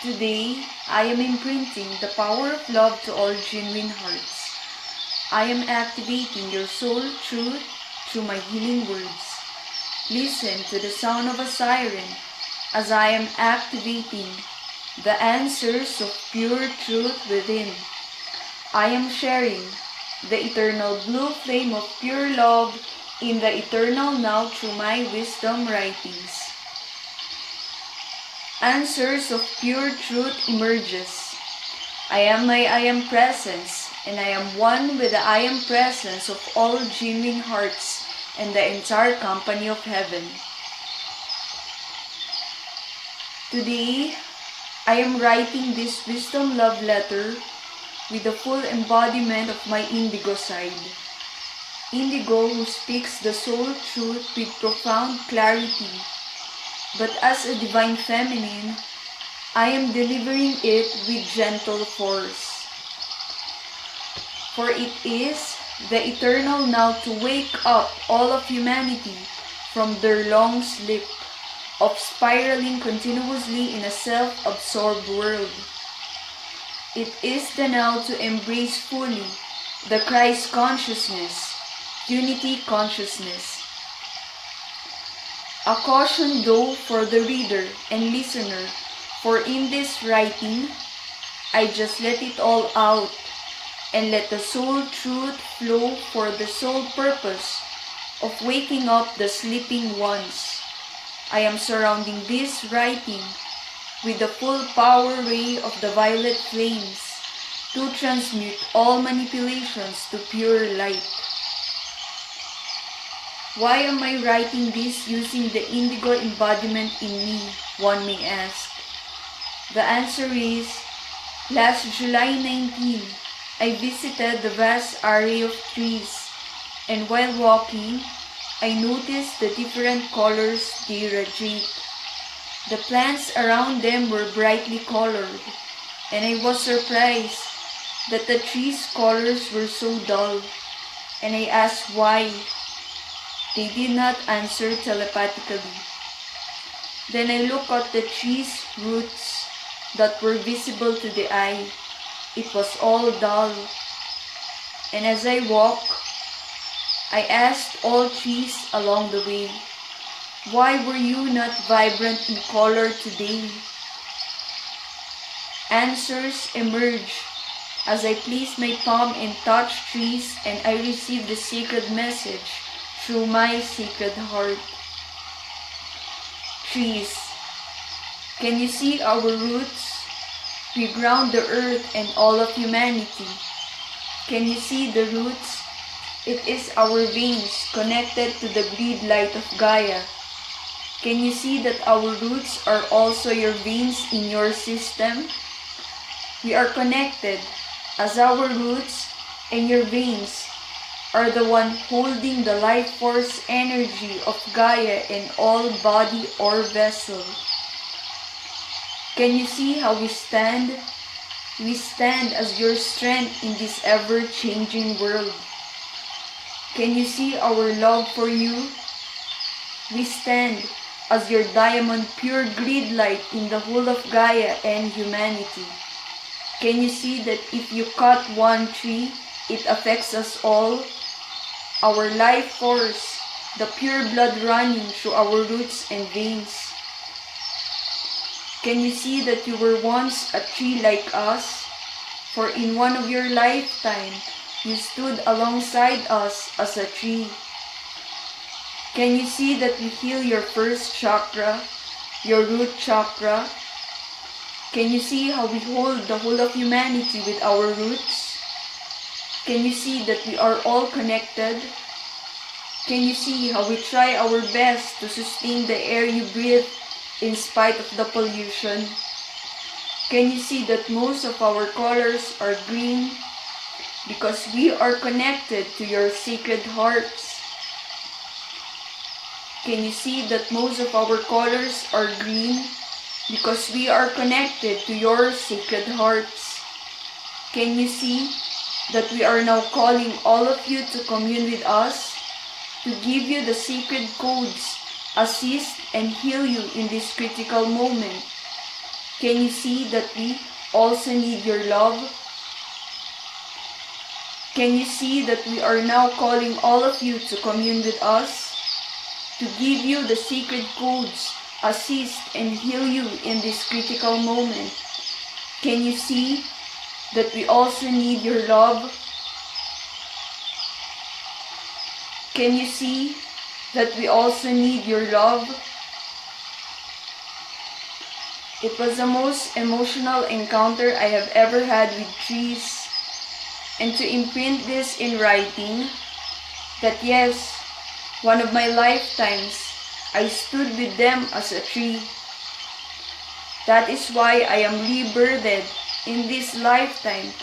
Today, I am imprinting the power of love to all genuine hearts. I am activating your soul truth through my healing words. Listen to the sound of a siren as I am activating the answers of pure truth within. I am sharing the eternal blue flame of pure love in the eternal now through my wisdom writings. Answers of pure truth emerges. I am my I am presence, and I am one with the I am presence of all genuine hearts and the entire company of heaven. Today, I am writing this wisdom love letter with the full embodiment of my indigo side. Indigo who speaks the soul truth with profound clarity. But as a divine feminine, I am delivering it with gentle force. For it is the eternal now to wake up all of humanity from their long sleep of spiraling continuously in a self-absorbed world. It is the now to embrace fully the Christ consciousness, unity consciousness. A caution though for the reader and listener, for in this writing, I just let it all out and let the soul truth flow for the sole purpose of waking up the sleeping ones. I am surrounding this writing with the full power ray of the violet flames to transmute all manipulations to pure light. Why am I writing this using the indigo embodiment in me, one may ask? The answer is, last July 19, I visited the vast array of trees, and while walking, I noticed the different colors they radiate. The plants around them were brightly colored, and I was surprised that the trees' colors were so dull, and I asked why. They did not answer telepathically. Then I looked at the tree's roots that were visible to the eye. It was all dull. And as I walked, I asked all trees along the way, why were you not vibrant in color today? Answers emerge as I place my palm and touch trees, and I receive the sacred message through my sacred heart. Trees, can you see our roots? We ground the earth and all of humanity. Can you see the roots? It is our veins connected to the grid light of Gaia. Can you see that our roots are also your veins in your system? We are connected as our roots and your veins are the one holding the life force energy of Gaia in all body or vessel. Can you see how we stand? We stand as your strength in this ever-changing world. Can you see our love for you? We stand as your diamond pure grid light in the whole of Gaia and humanity. Can you see that if you cut one tree, it affects us all? Our life force, the pure blood running through our roots and veins. Can you see that you were once a tree like us? For in one of your lifetime, you stood alongside us as a tree. Can you see that we heal your first chakra, your root chakra? Can you see how we hold the whole of humanity with our roots? Can you see that we are all connected? Can you see how we try our best to sustain the air you breathe in spite of the pollution? Can you see that most of our colors are green because we are connected to your sacred hearts? Can you see that most of our colors are green because we are connected to your sacred hearts? Can you see that we are now calling all of you to commune with us, to give you the sacred codes, assist and heal you in this critical moment? Can you see that we also need your love? Can you see that we are now calling all of you to commune with us? To give you the secret codes, assist and heal you in this critical moment. Can you see that we also need your love? Can you see that we also need your love? It was the most emotional encounter I have ever had with trees. And to imprint this in writing, that yes, one of my lifetimes, I stood with them as a tree. That is why I am rebirthed in this lifetime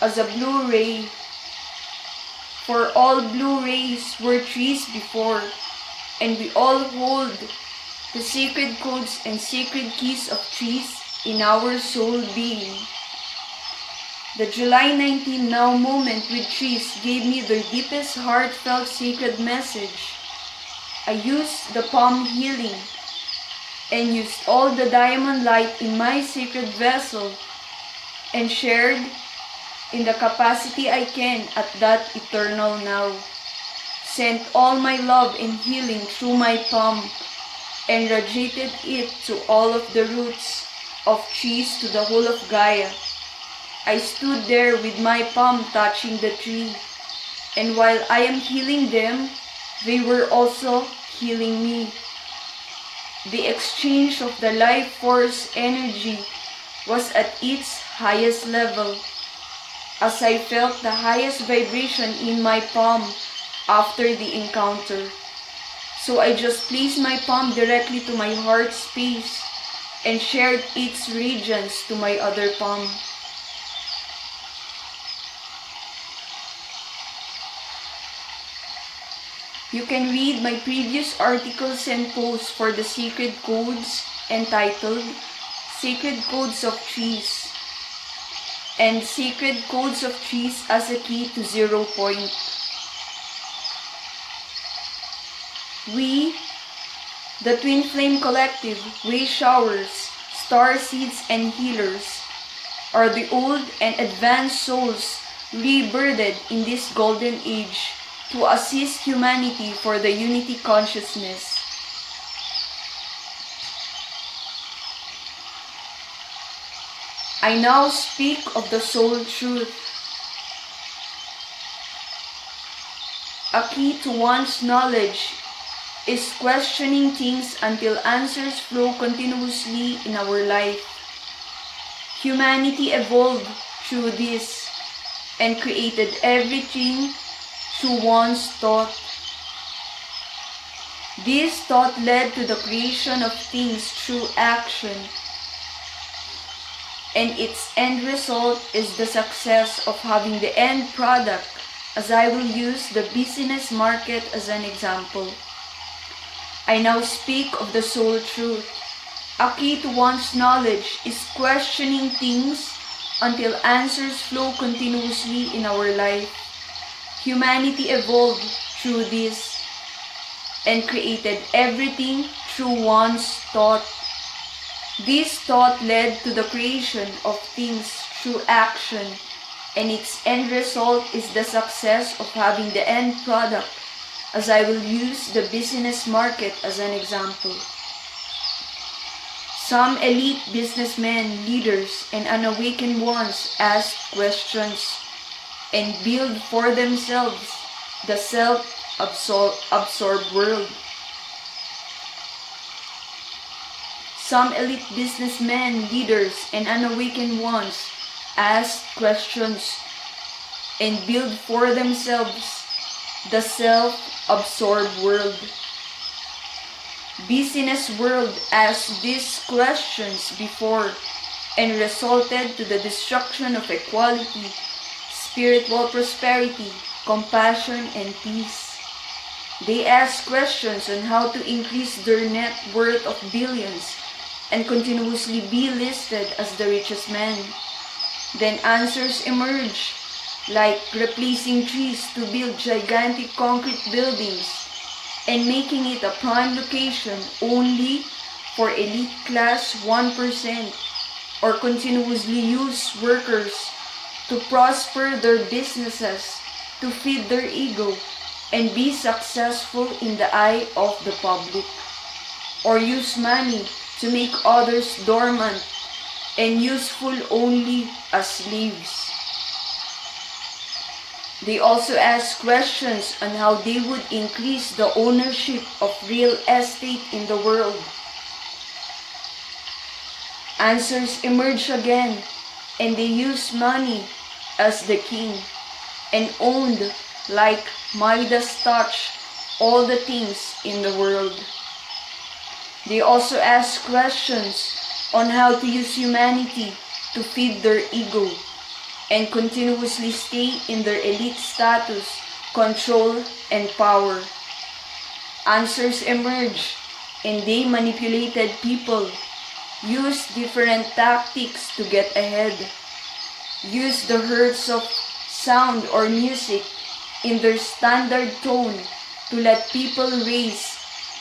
as a blue ray. For all blue rays were trees before, and we all hold the sacred codes and sacred keys of trees in our soul being. The July 19 now moment with trees gave me the deepest heartfelt sacred message. I used the palm healing and used all the diamond light in my sacred vessel and shared in the capacity I can at that eternal now. Sent all my love and healing through my palm and radiated it to all of the roots of trees to the whole of Gaia. I stood there with my palm touching the tree, and while I am healing them, they were also healing me. The exchange of the life force energy was at its highest level, as I felt the highest vibration in my palm after the encounter. So I just placed my palm directly to my heart space and shared its radiance to my other palm. You can read my previous articles and posts for the sacred codes entitled Sacred Codes of Trees and Sacred Codes of Trees as a Key to 0 Point. We, the Twin Flame Collective, Way Showers, Star Seeds and Healers, are the old and advanced souls rebirthed in this golden age to assist humanity for the unity consciousness. I now speak of the soul truth. A key to one's knowledge is questioning things until answers flow continuously in our life. Humanity evolved through this and created everything through one's thought. This thought led to the creation of things through action, and its end result is the success of having the end product, as I will use the business market as an example. I now speak of the soul truth. A key to one's knowledge is questioning things until answers flow continuously in our life. Humanity evolved through this and created everything through one's thought. This thought led to the creation of things through action, and its end result is the success of having the end product, as I will use the business market as an example. Some elite businessmen, leaders, and unawakened ones ask questions and build for themselves the self-absorbed world. Some elite businessmen, leaders, and unawakened ones ask questions and build for themselves the self-absorbed world. Business world asked these questions before and resulted to the destruction of equality, spiritual prosperity, compassion, and peace. They ask questions on how to increase their net worth of billions and continuously be listed as the richest man. Then answers emerge, like replacing trees to build gigantic concrete buildings and making it a prime location only for elite class 1%. or continuously use workers to prosper their businesses, to feed their ego, and be successful in the eye of the public, or use money to make others dormant and useful only as slaves. They also ask questions on how they would increase the ownership of real estate in the world. Answers emerge again, and they use money as the king, and owned like Midas touch all the things in the world. They also ask questions on how to use humanity to feed their ego and continuously stay in their elite status, control, and power. Answers emerge, and they manipulated people, used different tactics to get ahead, used the hertz of sound or music in their standard tone to let people race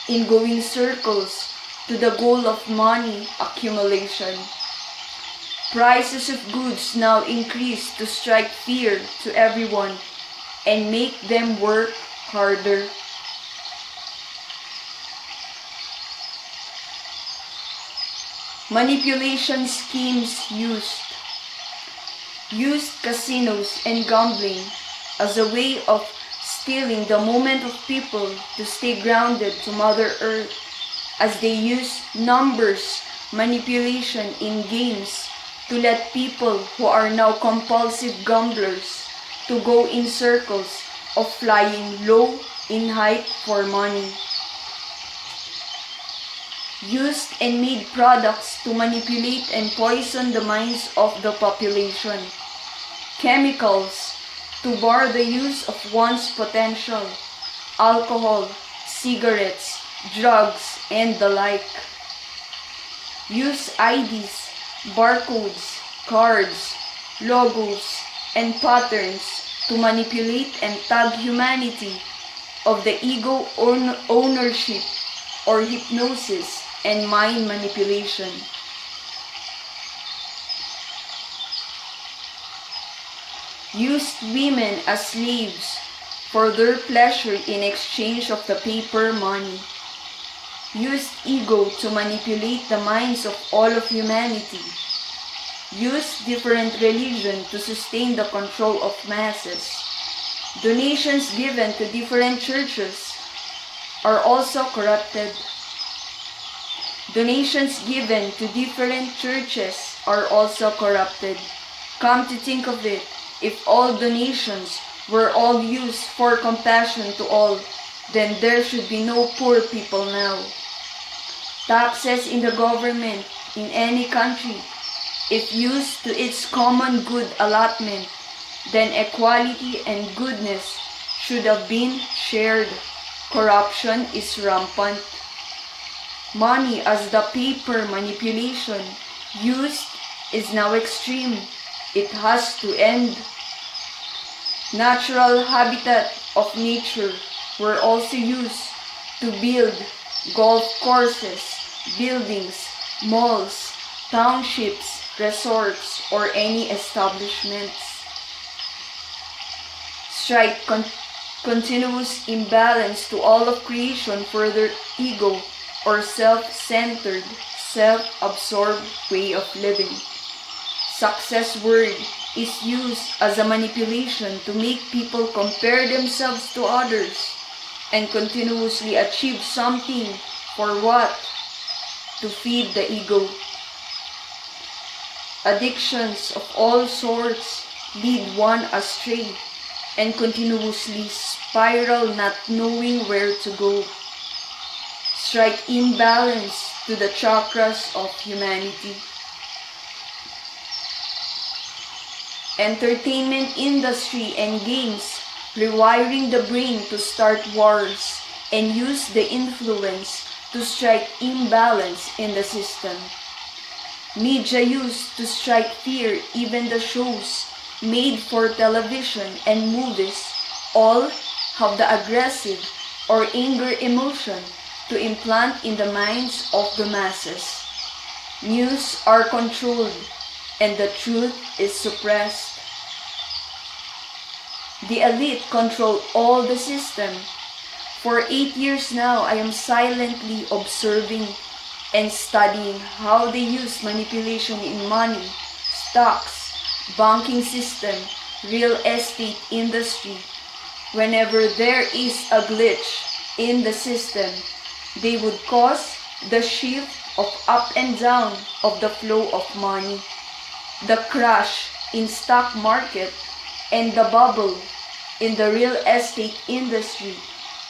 in going circles to the goal of money accumulation. Prices of goods now increase to strike fear to everyone and make them work harder. Manipulation schemes used casinos and gambling as a way of stealing the moment of people to stay grounded to Mother Earth, as they use numbers manipulation in games to let people who are now compulsive gamblers to go in circles of flying low in height for money. Used and made products to manipulate and poison the minds of the population. Chemicals to bar the use of one's potential. Alcohol, cigarettes, drugs, and the like. Use IDs, barcodes, cards, logos, and patterns to manipulate and tag humanity of the ego ownership or hypnosis and mind manipulation. Used women as slaves for their pleasure in exchange of the paper money. Used ego to manipulate the minds of all of humanity. Used different religion to sustain the control of masses. Donations given to different churches are also corrupted. Donations given to different churches are also corrupted. Come to think of it, if all donations were all used for compassion to all, then there should be no poor people now. Taxes in the government in any country, if used to its common good allotment, then equality and goodness should have been shared. Corruption is rampant. Money as the paper manipulation used is now extreme. It has to end. Natural habitat of nature were also used to build golf courses, buildings, malls, townships, resorts, or any establishments. Strike continuous imbalance to all of creation for their ego or self-centered, self-absorbed way of living. Success word is used as a manipulation to make people compare themselves to others and continuously achieve something for what? To feed the ego. Addictions of all sorts lead one astray and continuously spiral not knowing where to go. Strike imbalance to the chakras of humanity. Entertainment industry and games rewiring the brain to start wars and use the influence to strike imbalance in the system. Media used to strike fear, even the shows made for television and movies all have the aggressive or anger emotion to implant in the minds of the masses. News are controlled, and the truth is suppressed. The elite control all the system. For 8 years now, I am silently observing and studying how they use manipulation in money, stocks, banking system, real estate industry. Whenever there is a glitch in the system, they would cause the shift of up and down of the flow of money, the crash in stock market, and the bubble in the real estate industry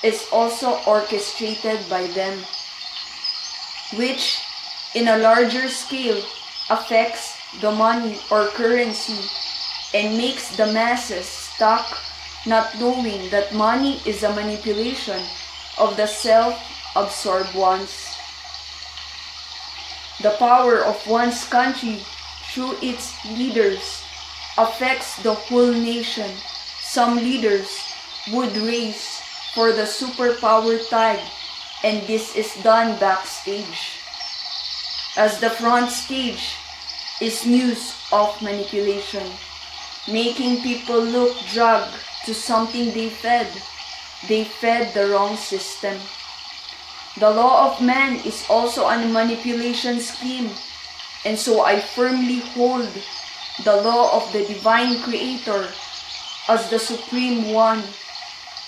is also orchestrated by them, which in a larger scale affects the money or currency and makes the masses stuck, not knowing that money is a manipulation of the self-absorbed ones. The power of one's country through its leaders affects the whole nation. Some leaders would race for the superpower tag, and this is done backstage, as the front stage is news of manipulation, making people look drugged to something they fed. They fed the wrong system. The law of man is also a manipulation scheme, and so I firmly hold the law of the divine creator as the supreme one,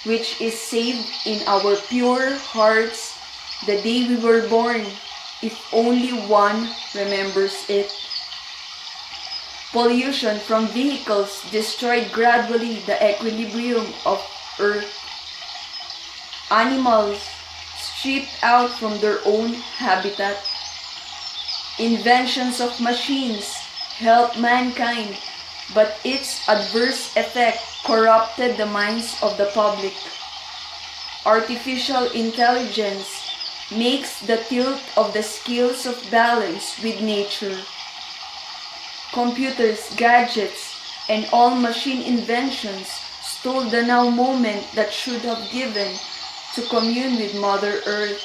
which is saved in our pure hearts the day we were born, if only one remembers it. Pollution from vehicles destroyed gradually the equilibrium of earth. Animals stripped out from their own habitat. Inventions of machines helped mankind, but its adverse effect corrupted the minds of the public. Artificial intelligence makes the tilt of the scales of balance with nature. Computers, gadgets, and all machine inventions stole the now moment that should have given to commune with Mother Earth.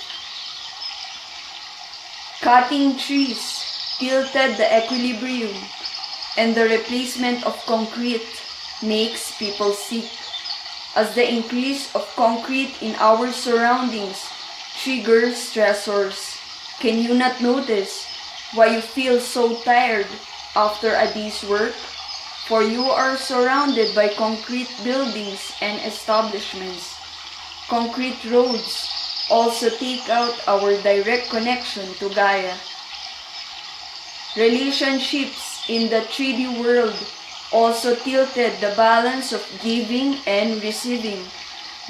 Cutting trees tilted the equilibrium, and the replacement of concrete makes people sick, as the increase of concrete in our surroundings triggers stressors. Can you not notice why you feel so tired after a day's work? For you are surrounded by concrete buildings and establishments. Concrete roads also take out our direct connection to Gaia. Relationships in the 3D world also tilted the balance of giving and receiving.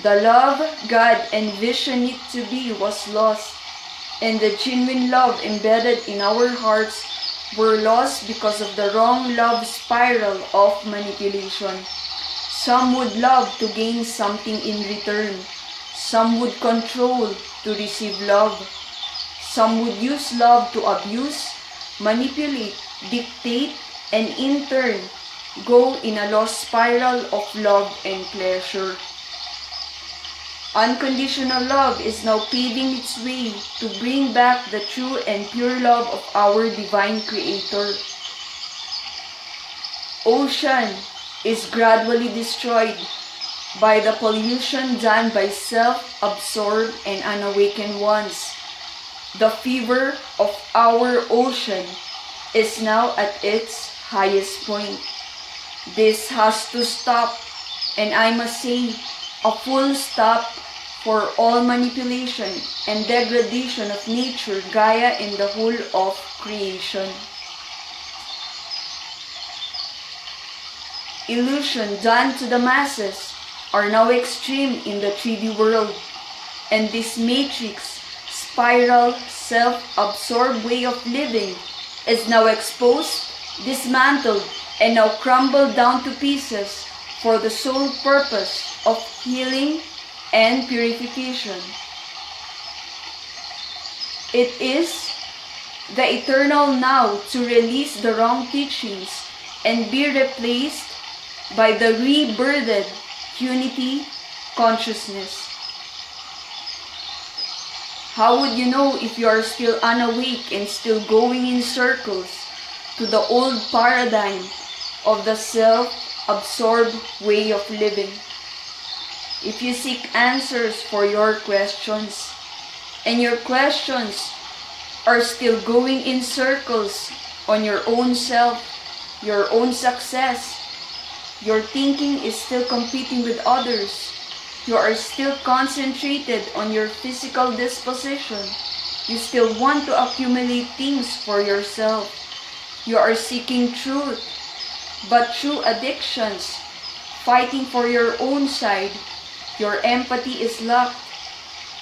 The love God envisioned it to be was lost, and the genuine love embedded in our hearts were lost because of the wrong love spiral of manipulation. Some would love to gain something in return. Some would control to receive love. Some would use love to abuse, manipulate, dictate, and in turn, go in a lost spiral of love and pleasure. Unconditional love is now paving its way to bring back the true and pure love of our divine creator. Ocean is gradually destroyed by the pollution done by self-absorbed and unawakened ones. The fever of our ocean is now at its highest point. This has to stop, and I must say, a full stop for all manipulation and degradation of nature, Gaia, and the whole of creation. Illusion done to the masses are now extreme in the 3D world, and this matrix, spiral, self-absorbed way of living is now exposed, dismantled, and now crumbled down to pieces for the sole purpose of healing and purification. It is the eternal now to release the wrong teachings and be replaced by the rebirthed unity consciousness. How would you know if you are still unawake and still going in circles to the old paradigm of the self-absorbed way of living? If you seek answers for your questions, and your questions are still going in circles on your own self, your own success, your thinking is still competing with others, you are still concentrated on your physical disposition, you still want to accumulate things for yourself, you are seeking truth, but through addictions, fighting for your own side, your empathy is locked,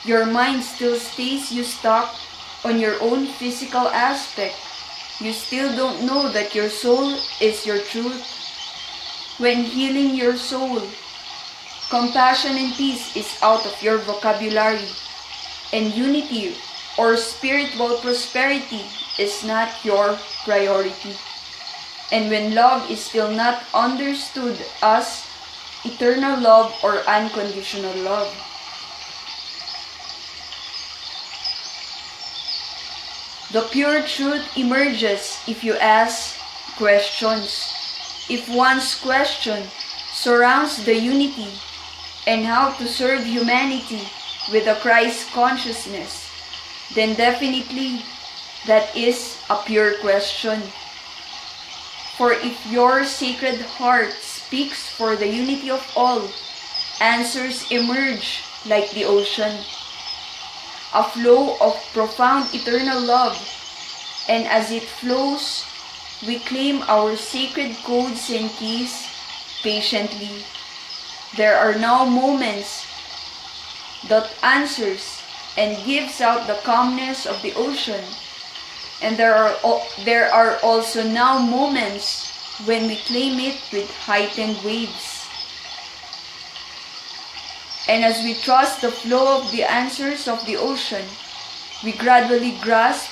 your mind still stays you stuck on your own physical aspect, you still don't know that your soul is your truth. When healing your soul, compassion and peace is out of your vocabulary, and unity or spiritual prosperity is not your priority. And when love is still not understood as eternal love or unconditional love, the pure truth emerges if you ask questions. If one's question surrounds the unity and how to serve humanity with a Christ consciousness, then definitely that is a pure question. For if your sacred heart speaks for the unity of all, answers emerge like the ocean, a flow of profound eternal love, and as it flows, we claim our sacred codes and keys patiently. There are now moments that answers and gives out the calmness of the ocean, and there are also now moments when we claim it with heightened waves. And as we trust the flow of the answers of the ocean, we gradually grasp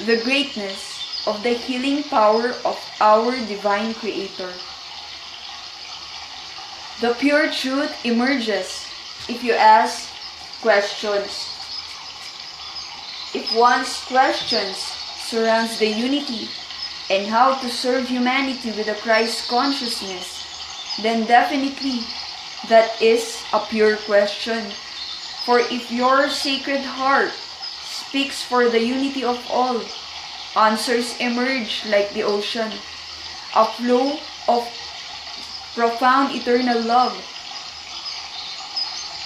the greatness of the healing power of our divine Creator. The pure truth emerges if you ask questions. If one's questions surrounds the unity and how to serve humanity with a Christ consciousness, then definitely that is a pure question. For if your sacred heart speaks for the unity of all, answers emerge like the ocean, a flow of profound eternal love.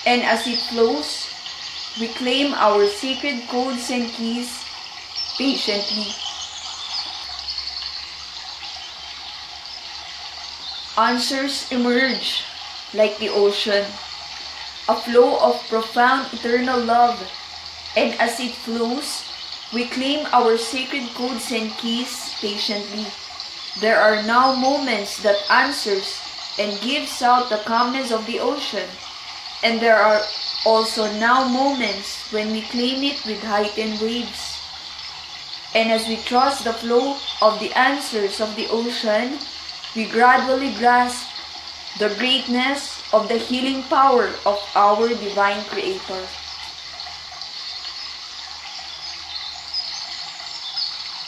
And as it flows, we claim our sacred codes and keys patiently. Answers emerge like the ocean, a flow of profound eternal love, and as it flows, we claim our sacred codes and keys patiently. There are now moments that answers and gives out the calmness of the ocean, and there are also now moments when we claim it with heightened waves. And as we trust the flow of the answers of the ocean, we gradually grasp the greatness of the healing power of our divine Creator.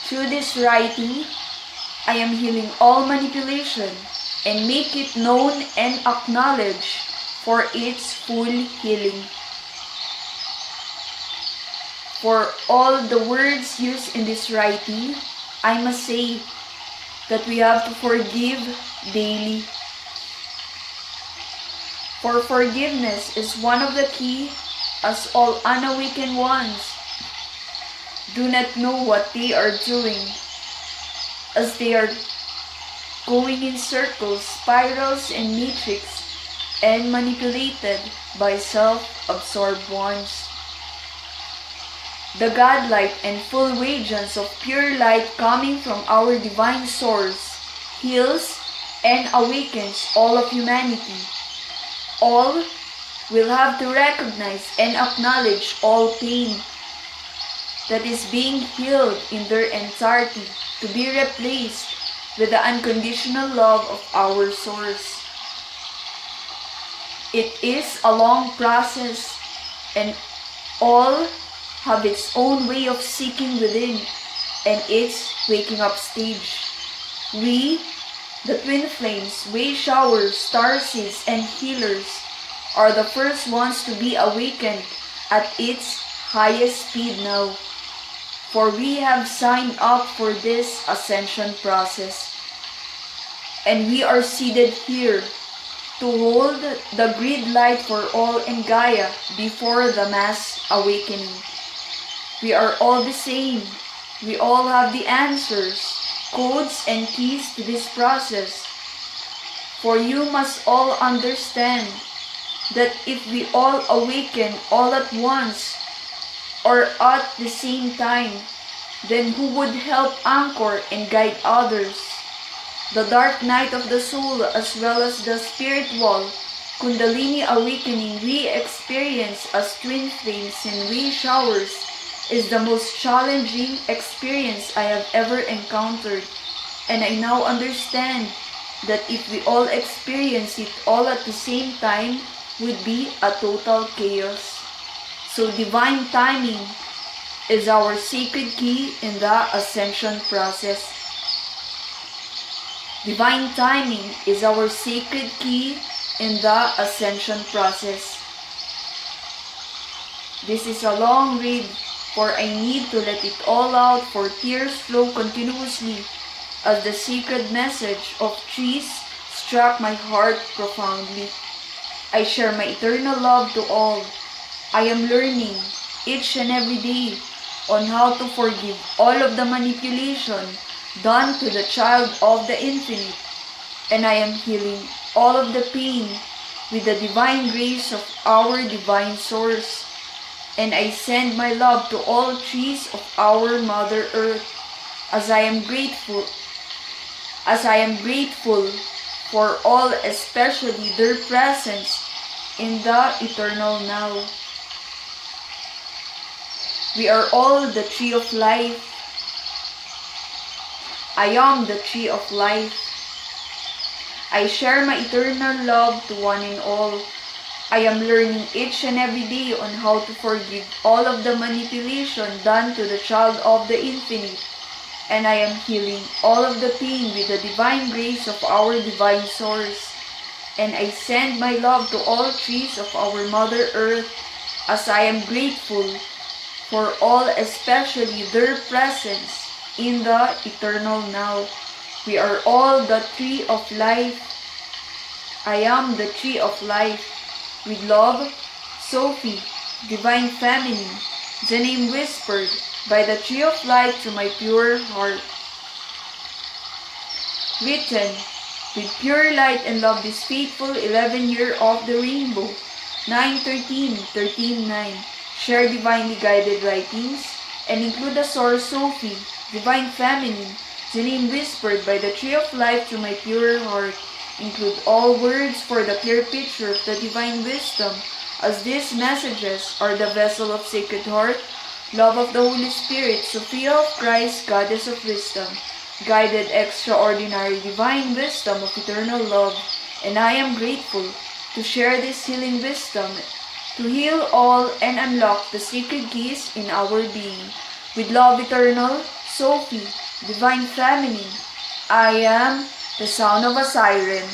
Through this writing, I am healing all manipulation and make it known and acknowledged for its full healing. For all the words used in this writing, I must say that we have to forgive daily. For forgiveness is one of the key, as all unawakened ones do not know what they are doing, as they are going in circles, spirals, and matrix, and manipulated by self-absorbed ones. The godlight and full radiance of pure light coming from our divine source heals and awakens all of humanity. All will have to recognize and acknowledge all pain that is being healed in their entirety to be replaced with the unconditional love of our source. It is a long process, and all have its own way of seeking within and its waking up stage. We, the twin flames, wave showers, starseeds, and healers, are the first ones to be awakened at its highest speed now. For we have signed up for this ascension process. And we are seated here to hold the grid light for all in Gaia before the mass awakening. We are all the same. We all have the answers, codes, and keys to this process. For you must all understand that if we all awaken all at once or at the same time, then who would help anchor and guide others? The dark night of the soul as well as the spiritual Kundalini awakening we experience as twin flames and wave showers is the most challenging experience I have ever encountered, and I now understand that if we all experience it all at the same time would be a total chaos. So divine timing is our sacred key in the ascension process. Divine timing is our sacred key in the ascension process. This is a long read, for I need to let it all out, for tears flow continuously as the sacred message of trees struck my heart profoundly. I share my eternal love to all. I am learning each and every day on how to forgive all of the manipulation done to the child of the infinite, and I am healing all of the pain with the divine grace of our divine source, and I send my love to all trees of our Mother Earth, as I am grateful for all, especially their presence in the eternal now. We are all the tree of life. I am the tree of life. I share my eternal love to one and all. I am learning each and every day on how to forgive all of the manipulation done to the child of the infinite, and I am healing all of the pain with the divine grace of our divine source, and I send my love to all trees of our Mother Earth, as I am grateful for all, especially their presence in the eternal now. We are all the tree of life. I am the tree of life. With love, Sophie DivineFeminine, the name whispered by the tree of light to my pure heart. Written with pure light and love this fateful 11th year of the rainbow, 9/13/13/9. Share divinely guided writings and include the source Sophie DivineFeminine, the name whispered by the tree of life to my pure heart. Include all words for the clear picture of the divine wisdom, as these messages are the vessel of Sacred Heart, love of the Holy Spirit, Sophia of Christ, Goddess of Wisdom, guided extraordinary divine wisdom of eternal love, and I am grateful to share this healing wisdom, to heal all and unlock the sacred keys in our being. With love eternal, Sophie DivineFeminine, I am the sound of a siren.